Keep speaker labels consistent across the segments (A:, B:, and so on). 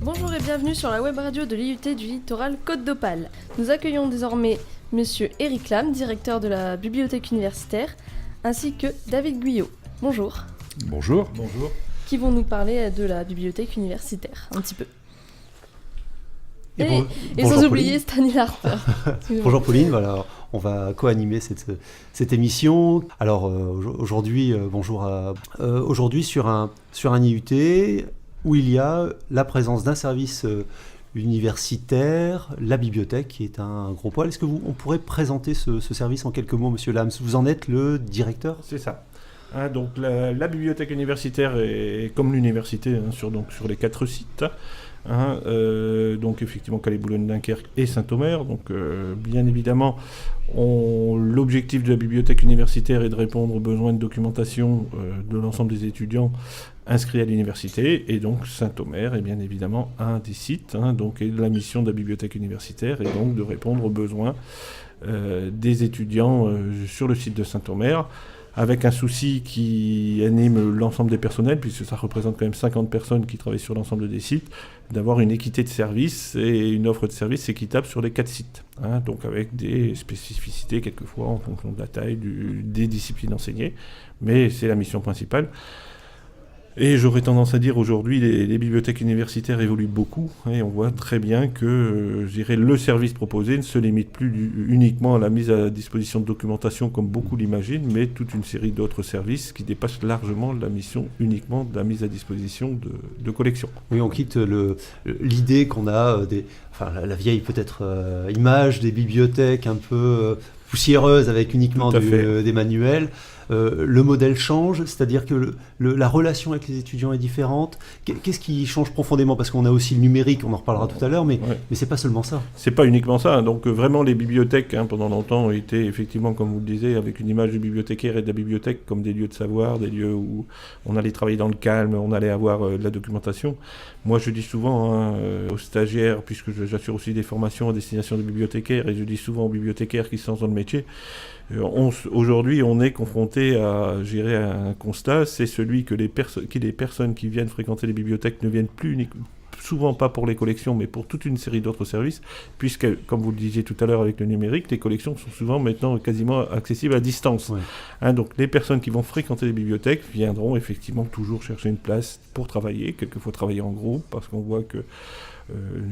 A: Bonjour et bienvenue sur la web radio de l'IUT du littoral Côte d'Opale. Nous accueillons désormais Monsieur Éric Lam, directeur de la bibliothèque universitaire, ainsi que David Guyot. Bonjour.
B: Bonjour.
C: Bonjour.
A: Qui vont nous parler de la bibliothèque universitaire, un petit peu. Et sans oublier Stanley Harper.
D: Bonjour Pauline, voilà, on va co-animer cette émission. Alors aujourd'hui, aujourd'hui sur un IUT où il y a la présence d'un service universitaire, la bibliothèque qui est un gros poil. Est-ce que on pourrait présenter ce service en quelques mots, Monsieur Lams? Vous en êtes le directeur?
C: C'est ça. Donc la bibliothèque universitaire est comme l'université sur les 4 sites. Donc effectivement Calais-Boulogne, Dunkerque et Saint-Omer. Donc bien évidemment, l'objectif de la bibliothèque universitaire est de répondre aux besoins de documentation de l'ensemble des étudiants inscrits à l'université. Et donc Saint-Omer est bien évidemment un des sites. Donc, et la mission de la bibliothèque universitaire est donc de répondre aux besoins des étudiants sur le site de Saint-Omer, avec un souci qui anime l'ensemble des personnels, puisque ça représente quand même 50 personnes qui travaillent sur l'ensemble des sites, d'avoir une équité de service et une offre de service équitable sur les 4 sites. Donc avec des spécificités quelquefois en fonction de la taille des disciplines enseignées, mais c'est la mission principale. Et j'aurais tendance à dire aujourd'hui, les bibliothèques universitaires évoluent beaucoup, et on voit très bien que le service proposé ne se limite plus uniquement à la mise à disposition de documentation comme beaucoup l'imaginent, mais toute une série d'autres services qui dépassent largement la mission uniquement de la mise à disposition de collections.
D: Oui, on quitte l'idée qu'on a la vieille peut-être image des bibliothèques un peu poussiéreuses avec uniquement des manuels. Le modèle change, c'est-à-dire que la relation avec les étudiants est différente. Qu'est-ce qui change profondément? Parce qu'on a aussi le numérique, on en reparlera tout à l'heure, mais c'est pas seulement ça.
C: C'est pas uniquement ça. Donc vraiment, les bibliothèques, pendant longtemps, ont été effectivement, comme vous le disiez, avec une image du bibliothécaire et de la bibliothèque comme des lieux de savoir, des lieux où on allait travailler dans le calme, on allait avoir de la documentation. Moi, je dis souvent aux stagiaires, puisque j'assure aussi des formations à destination des bibliothécaires, et je dis souvent aux bibliothécaires qui se lancent dans le métier, aujourd'hui, on est confronté à un constat, c'est celui que les personnes qui viennent fréquenter les bibliothèques ne viennent plus souvent pas pour les collections, mais pour toute une série d'autres services, puisque, comme vous le disiez tout à l'heure avec le numérique, les collections sont souvent maintenant quasiment accessibles à distance. Ouais. Donc les personnes qui vont fréquenter les bibliothèques viendront effectivement toujours chercher une place pour travailler, quelquefois travailler en groupe, parce qu'on voit que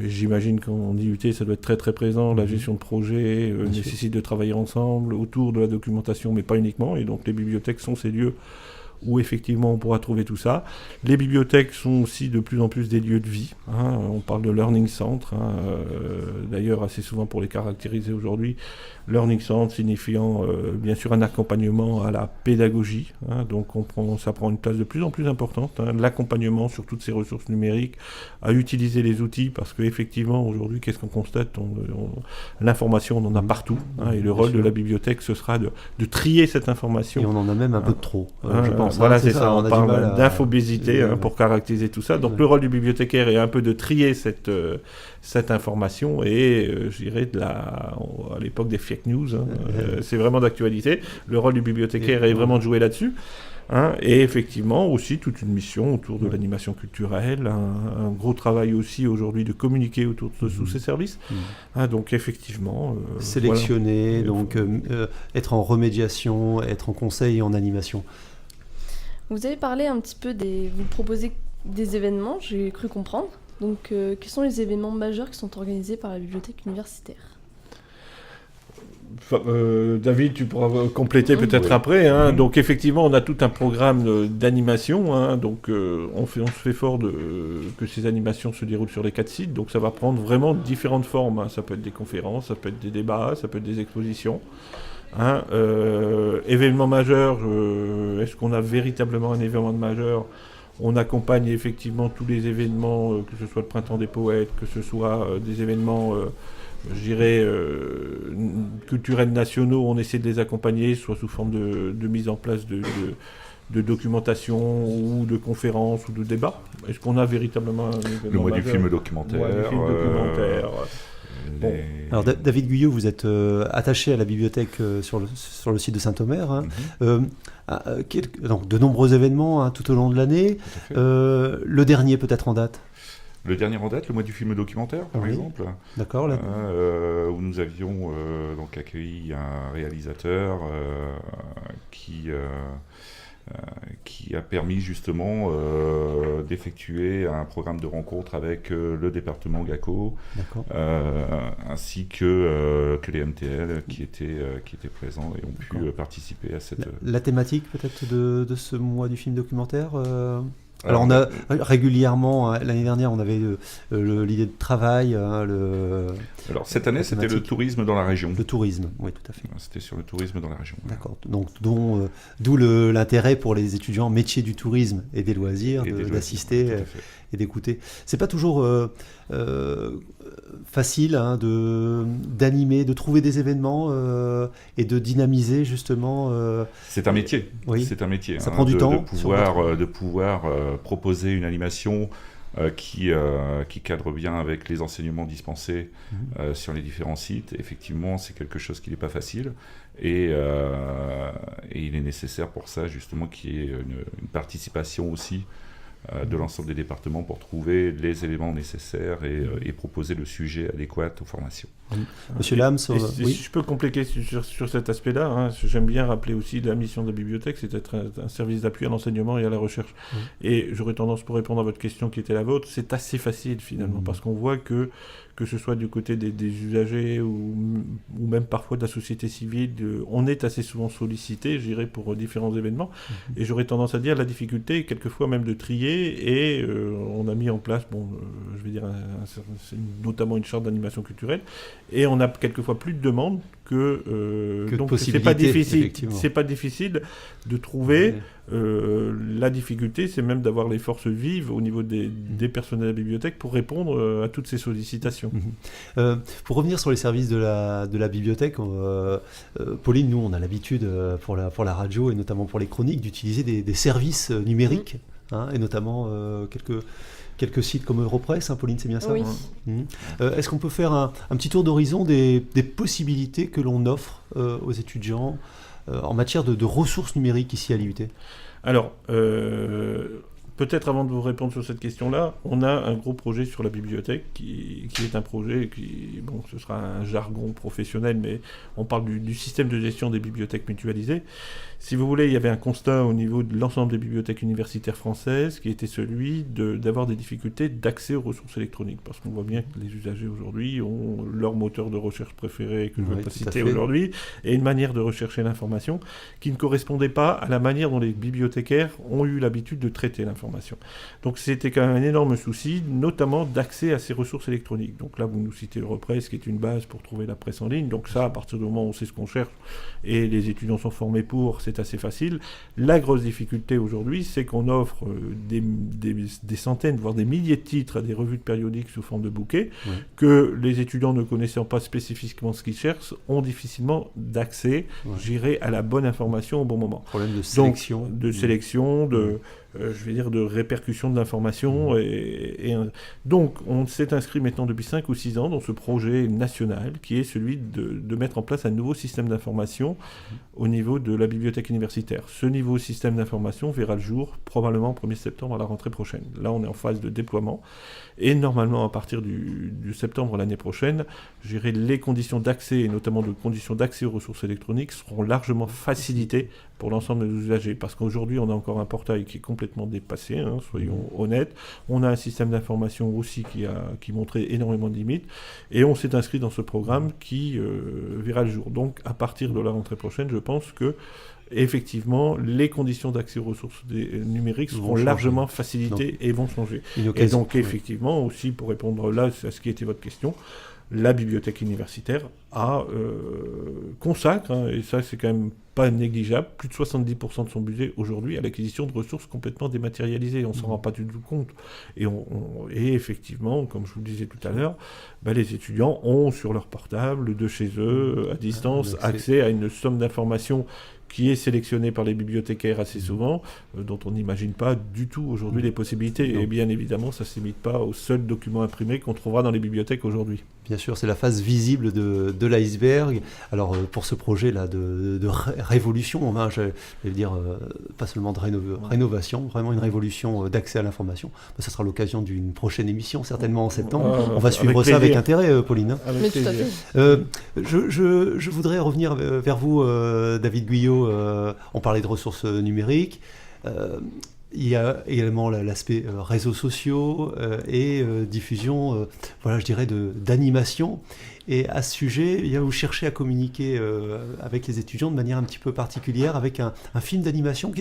C: j'imagine qu'en IUT, ça doit être très très présent. La gestion de projet nécessite de travailler ensemble autour de la documentation, mais pas uniquement. Et donc les bibliothèques sont ces lieux où effectivement on pourra trouver tout ça. Les bibliothèques sont aussi de plus en plus des lieux de vie. On parle de learning center, d'ailleurs assez souvent pour les caractériser aujourd'hui. Learning center signifiant bien sûr un accompagnement à la pédagogie. Donc ça prend une place de plus en plus importante. L'accompagnement sur toutes ces ressources numériques, à utiliser les outils, parce qu'effectivement aujourd'hui, qu'est-ce qu'on constate? L'information, on en a partout. Et le rôle de la bibliothèque, ce sera de trier cette information.
D: Et on en a même un peu de trop, je pense.
C: Voilà, c'est ça. On parle d'infobésité pour caractériser tout ça. Donc le rôle du bibliothécaire est un peu de trier cette information et je dirais à l'époque des fake news, c'est vraiment d'actualité. Le rôle du bibliothécaire est vraiment de jouer là-dessus. Et effectivement aussi toute une mission autour de l'animation culturelle, un gros travail aussi aujourd'hui de communiquer autour de tous ces services. Donc effectivement...
D: sélectionner, donc être en remédiation, être en conseil et en animation.
A: Vous avez parlé un petit peu vous proposez des événements, j'ai cru comprendre. Donc, quels sont les événements majeurs qui sont organisés par la bibliothèque universitaire?
C: David, tu pourras compléter peut-être après. Donc, effectivement, on a tout un programme d'animation. Donc, on se fait fort que ces animations se déroulent sur les 4 sites. Donc, ça va prendre vraiment différentes formes. Ça peut être des conférences, ça peut être des débats, ça peut être des expositions. Événement majeur, est-ce qu'on a véritablement un événement majeur? On accompagne effectivement tous les événements, que ce soit le Printemps des Poètes, que ce soit des événements, culturels nationaux. On essaie de les accompagner, soit sous forme de mise en place de documentation ou de conférences ou de débats. Est-ce qu'on a véritablement un événement
B: Le mois
C: majeur?
B: du film documentaire.
D: Bon. Alors David Guyot, vous êtes attaché à la bibliothèque sur le site de Saint-Omer. Donc, de nombreux événements tout au long de l'année. Le dernier peut-être en date?
B: Le dernier en date, le mois du film documentaire, par exemple.
D: D'accord. Là.
B: Où nous avions donc accueilli un réalisateur qui a permis justement d'effectuer un programme de rencontre avec le département GACO, ainsi que les MTL qui étaient présents et ont pu participer à cette...
D: La thématique peut-être de ce mois du film documentaire Alors on a régulièrement, l'année dernière on avait l'idée de travail.
B: Alors cette année c'était le tourisme dans la région.
D: Le tourisme, oui tout à fait.
B: C'était sur le tourisme dans la région.
D: D'accord, donc d'où l'intérêt pour les étudiants métiers du tourisme et des loisirs d'assister et d'écouter. C'est pas toujours facile d'animer, de trouver des événements et de dynamiser justement.
B: C'est un métier.
D: Oui.
B: C'est un métier.
D: Ça prend du temps.
B: De pouvoir proposer une animation qui cadre bien avec les enseignements dispensés sur les différents sites. Effectivement, c'est quelque chose qui n'est pas facile. Et il est nécessaire pour ça justement qu'il y ait une participation aussi de l'ensemble des départements pour trouver les éléments nécessaires et proposer le sujet adéquat aux formations.
D: Monsieur Lams,
C: si je peux compléter sur cet aspect-là, j'aime bien rappeler aussi la mission de la bibliothèque, c'est d'être un service d'appui à l'enseignement et à la recherche. Et j'aurais tendance, pour répondre à votre question qui était la vôtre, c'est assez facile finalement, parce qu'on voit que ce soit du côté des usagers ou même parfois de la société civile, on est assez souvent sollicité, je dirais, pour différents événements. Et j'aurais tendance à dire la difficulté, quelquefois même de trier, et on a mis en place, je vais dire, notamment une charte d'animation culturelle, et on a quelquefois plus de demandes que donc c'est pas difficile de trouver. La difficulté, c'est même d'avoir les forces vives au niveau des personnels de la bibliothèque pour répondre à toutes ces sollicitations.
D: Pour revenir sur les services de la bibliothèque, Pauline, nous on a l'habitude pour la radio et notamment pour les chroniques d'utiliser des services numériques, et notamment quelques sites comme Europress, Pauline, c'est bien ça?
A: Oui.
D: Est-ce qu'on peut faire un petit tour d'horizon des possibilités que l'on offre aux étudiants en matière de ressources numériques ici à l'IUT?
C: Alors, peut-être avant de vous répondre sur cette question-là, on a un gros projet sur la bibliothèque qui est un projet ce sera un jargon professionnel, mais on parle du système de gestion des bibliothèques mutualisées. Si vous voulez, il y avait un constat au niveau de l'ensemble des bibliothèques universitaires françaises qui était celui d'avoir des difficultés d'accès aux ressources électroniques, parce qu'on voit bien que les usagers aujourd'hui ont leur moteur de recherche préféré, que je ne vais pas citer aujourd'hui, et une manière de rechercher l'information qui ne correspondait pas à la manière dont les bibliothécaires ont eu l'habitude de traiter l'information. Donc c'était quand même un énorme souci, notamment d'accès à ces ressources électroniques. Donc là, vous nous citez Europress, qui est une base pour trouver la presse en ligne. Donc ça, à partir du moment où on sait ce qu'on cherche et les étudiants sont formés pour, c'est assez facile. La grosse difficulté aujourd'hui, c'est qu'on offre des centaines, voire des milliers de titres à des revues de périodiques sous forme de bouquets, que les étudiants ne connaissant pas spécifiquement ce qu'ils cherchent ont difficilement d'accès, j'irai à la bonne information au bon moment.
D: Problème de sélection.
C: Donc, de sélection, je vais dire de répercussion de l'information. Donc, on s'est inscrit maintenant depuis 5 ou 6 ans dans ce projet national qui est celui de mettre en place un nouveau système d'information au niveau de la bibliothèque universitaire. Ce nouveau système d'information verra le jour probablement au 1er septembre à la rentrée prochaine. Là, on est en phase de déploiement. Et normalement, à partir du septembre l'année prochaine, les conditions d'accès, et notamment de conditions d'accès aux ressources électroniques, seront largement facilitées pour l'ensemble des usagers. Parce qu'aujourd'hui, on a encore un portail qui est complètement dépassé, soyons honnêtes. On a un système d'information aussi qui montrait énormément de limites. Et on s'est inscrit dans ce programme qui verra le jour. Donc, à partir de la rentrée prochaine, je pense que effectivement, les conditions d'accès aux ressources numériques seront largement facilitées et vont changer. Et donc, effectivement, aussi, pour répondre là à ce qui était votre question, la bibliothèque universitaire consacre, et ça c'est quand même pas négligeable, plus de 70% de son budget aujourd'hui à l'acquisition de ressources complètement dématérialisées. On ne s'en rend pas du tout compte. Et effectivement, comme je vous le disais tout à l'heure, les étudiants ont sur leur portable, de chez eux, à distance, accès à une somme d'informations qui est sélectionné par les bibliothécaires assez souvent, dont on n'imagine pas du tout aujourd'hui les possibilités.
D: Non.
C: Et bien évidemment, ça ne se limite pas aux seuls documents imprimés qu'on trouvera dans les bibliothèques aujourd'hui.
D: Bien sûr, c'est la face visible de l'iceberg. Alors, pour ce projet-là de révolution, je vais dire, pas seulement de rénovation, vraiment une révolution d'accès à l'information, ça sera l'occasion d'une prochaine émission, certainement en septembre. On va suivre ça avec intérêt, Pauline. Hein.
A: Mais tout à fait.
D: Je voudrais revenir vers vous, David Guyot. On parlait de ressources numériques. Il y a également l'aspect réseaux sociaux et diffusion, je dirais, d'animation. Et à ce sujet, vous cherchez à communiquer avec les étudiants de manière un petit peu particulière, avec un film d'animation.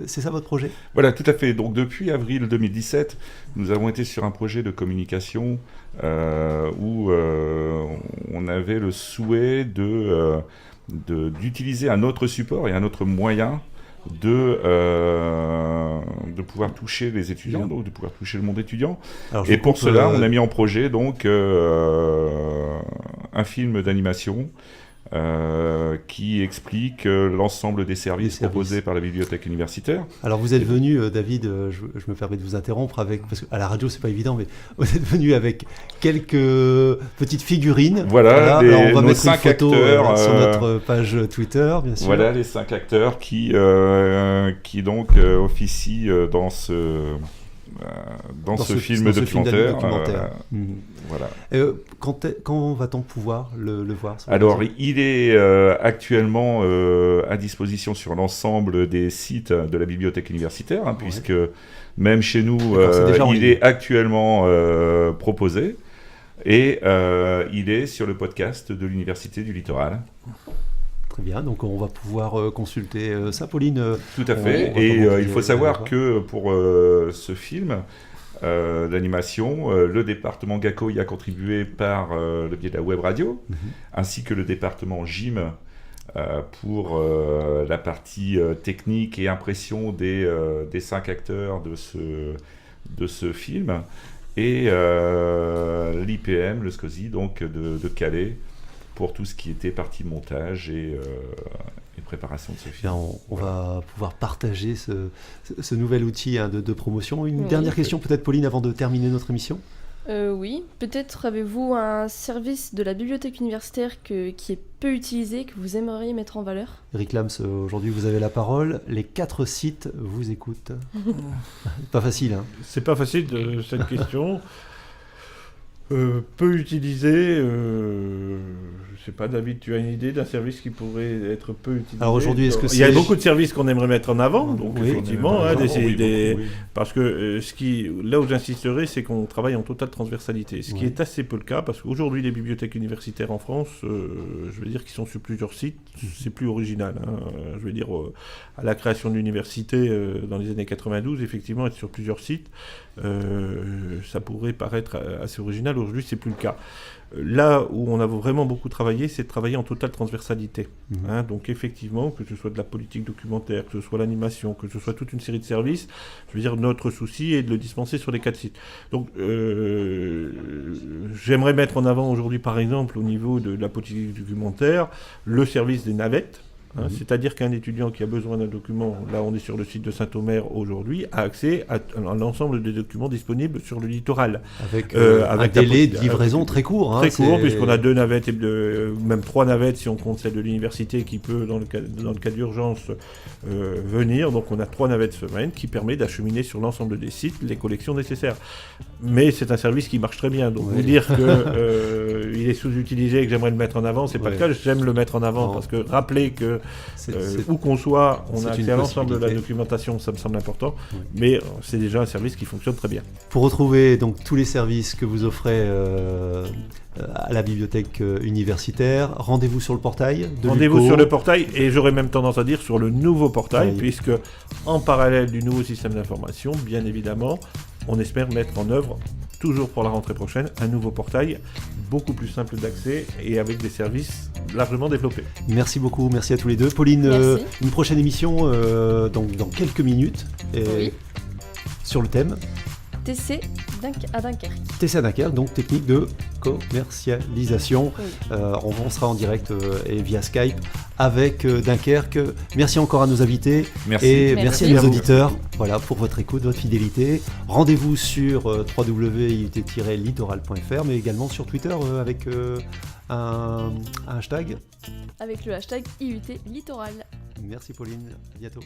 D: C'est ça votre projet ?
B: Voilà, tout à fait. Donc depuis avril 2017, nous avons été sur un projet de communication où on avait le souhait d'utiliser un autre support et un autre moyen de pouvoir toucher les étudiants, donc de pouvoir toucher le monde étudiant. Et pour cela, on a mis en projet donc un film d'animation qui explique l'ensemble des services proposés par la bibliothèque universitaire.
D: Alors vous êtes venu, David, je me permets de vous interrompre, parce qu'à la radio c'est pas évident, mais vous êtes venu avec quelques petites figurines.
B: Voilà,
D: alors on va
B: nos
D: mettre
B: 5
D: une photo
B: acteurs,
D: sur notre page Twitter, bien sûr.
B: Voilà les 5 acteurs qui donc officient dans ce film documentaire. Voilà.
D: Quand va-t-on pouvoir le voir ?
B: Alors, il est actuellement à disposition sur l'ensemble des sites de la bibliothèque universitaire, puisque même chez nous, il est actuellement proposé. Et il est sur le podcast de l'Université du Littoral.
D: Très bien, donc on va pouvoir consulter ça, Pauline.
B: Tout à fait, et il faut savoir que pour ce film d'animation, le département GACO y a contribué par le biais de la web radio, ainsi que le département GIM pour la partie technique et impression des 5 acteurs de ce film, et l'IPM, le SCOSI, donc de Calais, pour tout ce qui était partie montage et préparation de ce film.
D: Bien, on va pouvoir partager ce nouvel outil de promotion. Une dernière question peut-être, Pauline, avant de terminer notre émission ?
A: Oui, peut-être avez-vous un service de la bibliothèque universitaire qui est peu utilisé, que vous aimeriez mettre en valeur ?
D: Eric Lams, aujourd'hui vous avez la parole. Les 4 sites vous écoutent. Pas facile, hein ?
C: C'est pas facile cette question. Peu utilisé, je sais pas, David, tu as une idée d'un service qui pourrait être peu utilisé ?
D: Alors aujourd'hui, est-ce que
C: il y a beaucoup de services qu'on aimerait mettre en avant, donc effectivement, parce que là où j'insisterai, c'est qu'on travaille en totale transversalité, ce qui est assez peu le cas, parce qu'aujourd'hui les bibliothèques universitaires en France, je veux dire qu'ils sont sur plusieurs sites, c'est plus original. Je veux dire, à la création de l'université dans les années 92, effectivement, être sur plusieurs sites, ça pourrait paraître assez original. Aujourd'hui, c'est plus le cas. Là où on a vraiment beaucoup travaillé, c'est de travailler en totale transversalité. Donc effectivement, que ce soit de la politique documentaire, que ce soit l'animation, que ce soit toute une série de services, je veux dire, notre souci est de le dispenser sur les 4 sites. Donc j'aimerais mettre en avant aujourd'hui, par exemple, au niveau de la politique documentaire, le service des navettes. C'est-à-dire qu'un étudiant qui a besoin d'un document, là on est sur le site de Saint-Omer aujourd'hui, a accès à l'ensemble des documents disponibles sur le littoral.
D: Avec un délai de livraison très court.
C: Très court, puisqu'on a 2 navettes, même 3 navettes si on compte celle de l'université qui peut, dans le cas d'urgence, venir. Donc on a 3 navettes semaine qui permet d'acheminer sur l'ensemble des sites les collections nécessaires. Mais c'est un service qui marche très bien. Donc vous dire qu'il est sous-utilisé et que j'aimerais le mettre en avant, c'est pas le cas. J'aime le mettre en avant parce que rappeler que où qu'on soit, on a accès à l'ensemble de la documentation, ça me semble important, mais c'est déjà un service qui fonctionne très bien.
D: Pour retrouver donc tous les services que vous offrez à la bibliothèque universitaire, rendez-vous sur le portail de
C: Rendez-vous sur le portail, et j'aurais même tendance à dire sur le nouveau portail, puisque en parallèle du nouveau système d'information, bien évidemment, on espère mettre en œuvre, toujours pour la rentrée prochaine, un nouveau portail beaucoup plus simple d'accès et avec des services largement développés.
D: Merci beaucoup, merci à tous les deux. Pauline, une prochaine émission donc dans quelques minutes sur le thème
A: TC à Dunkerque.
D: TC à Dunkerque, donc technique de commercialisation. On sera en direct et via Skype avec Dunkerque. Merci encore à nos invités.
B: Merci.
D: Et
A: Merci.
D: merci à nos
C: Merci.
D: auditeurs pour votre écoute, votre fidélité. Rendez-vous sur www.iut-littoral.fr, mais également sur Twitter avec un hashtag.
A: Avec le hashtag IUT Littoral.
D: Merci Pauline, à bientôt.